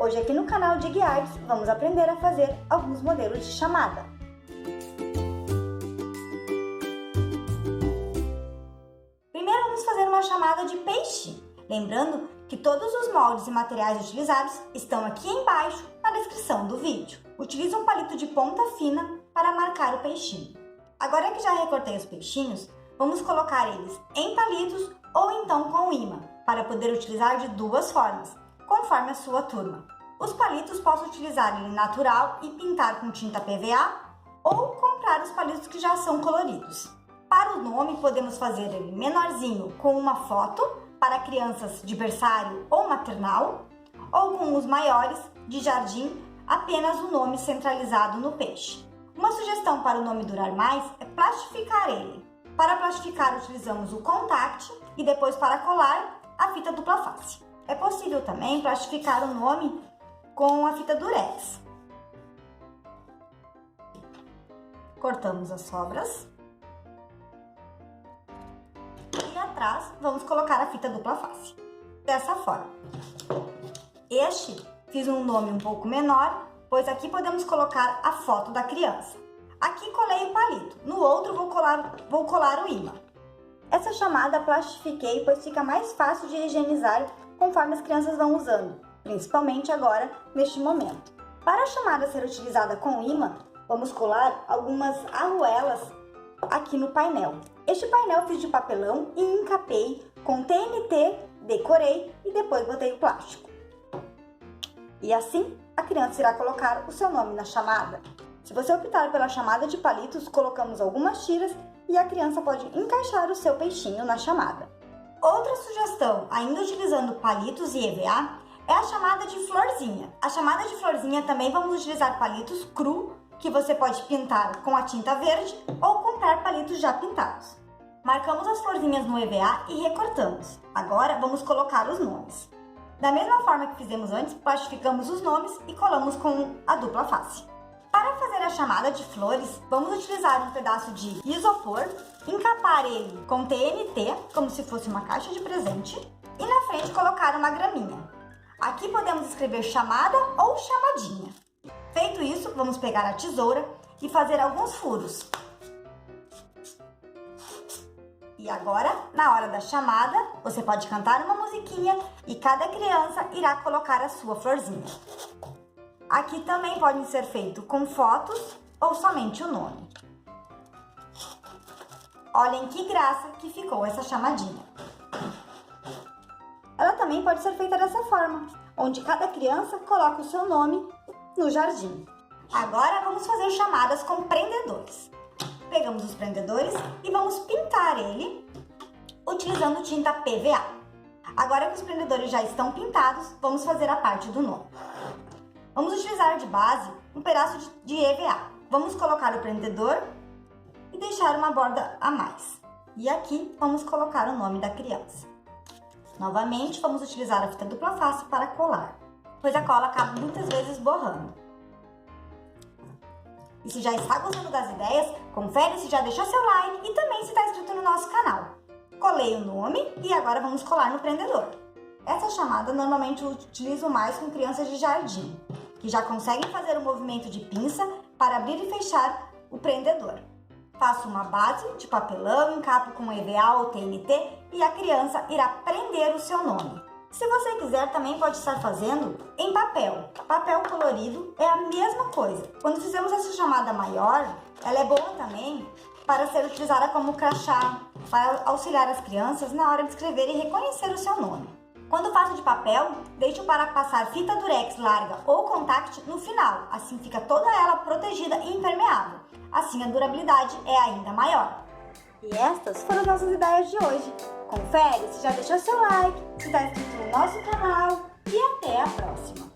Hoje aqui no canal de Artes vamos aprender a fazer alguns modelos de chamada. Primeiro vamos fazer uma chamada de peixinho, lembrando que todos os moldes e materiais utilizados estão aqui embaixo na descrição do vídeo. Utilize um palito de ponta fina para marcar o peixinho. Agora que já recortei os peixinhos, vamos colocar eles em palitos ou então com imã, para poder utilizar de duas formas, conforme a sua turma. Os palitos posso utilizar ele natural e pintar com tinta PVA ou comprar os palitos que já são coloridos. Para o nome, podemos fazer ele menorzinho com uma foto para crianças de berçário ou maternal, ou com os maiores de jardim, apenas o nome centralizado no peixe. Uma sugestão para o nome durar mais é plastificar ele. Para plastificar, utilizamos o contact e depois para colar, a fita dupla face. É possível também plastificar o nome com a fita durex. Cortamos as sobras. E atrás, vamos colocar a fita dupla face. Dessa forma. Fiz um nome um pouco menor, pois aqui podemos colocar a foto da criança. Aqui colei o palito, no outro vou colar o imã. Essa chamada plastifiquei, pois fica mais fácil de higienizar conforme as crianças vão usando, principalmente agora, neste momento. Para a chamada ser utilizada com imã, vamos colar algumas arruelas aqui no painel. Este painel fiz de papelão e encapei com TNT, decorei e depois botei o plástico. E assim, a criança irá colocar o seu nome na chamada. Se você optar pela chamada de palitos, colocamos algumas tiras e a criança pode encaixar o seu peixinho na chamada. Outra sugestão, ainda utilizando palitos e EVA, é a chamada de florzinha. A chamada de florzinha também vamos utilizar palitos cru, que você pode pintar com a tinta verde ou comprar palitos já pintados. Marcamos as florzinhas no EVA e recortamos. Agora vamos colocar os nomes. Da mesma forma que fizemos antes, plastificamos os nomes e colamos com a dupla face. Para fazer a chamada de flores, vamos utilizar um pedaço de isopor, encapar ele com TNT, como se fosse uma caixa de presente, e na frente colocar uma graminha. Aqui podemos escrever chamada ou chamadinha. Feito isso, vamos pegar a tesoura e fazer alguns furos. E agora, na hora da chamada, você pode cantar uma musiquinha e cada criança irá colocar a sua florzinha. Aqui também pode ser feito com fotos ou somente o nome. Olhem que graça que ficou essa chamadinha. Ela também pode ser feita dessa forma, onde cada criança coloca o seu nome no jardim. Agora vamos fazer chamadas com prendedores. Pegamos os prendedores e vamos pintar ele utilizando tinta PVA. Agora que os prendedores já estão pintados, vamos fazer a parte do nome. Vamos utilizar de base um pedaço de EVA. Vamos colocar o prendedor e deixar uma borda a mais. E aqui vamos colocar o nome da criança. Novamente, vamos utilizar a fita dupla face para colar, pois a cola acaba muitas vezes borrando. E se já está gostando das ideias, confere se já deixou seu like e também se está inscrito no nosso canal. Colei o nome e agora vamos colar no prendedor. Essa chamada normalmente eu utilizo mais com crianças de jardim, que já conseguem fazer o movimento de pinça para abrir e fechar o prendedor. Faço uma base de papelão, encapo com EVA ou TNT e a criança irá prender o seu nome. Se você quiser, também pode estar fazendo em papel. Papel colorido é a mesma coisa. Quando fizemos essa chamada maior, ela é boa também para ser utilizada como crachá, para auxiliar as crianças na hora de escrever e reconhecer o seu nome. Quando faço de papel, deixo para passar fita durex larga ou contact no final, assim fica toda ela protegida e impermeável. Assim a durabilidade é ainda maior. E estas foram as nossas ideias de hoje. Confere se já deixou seu like, se está inscrito no nosso canal e até a próxima!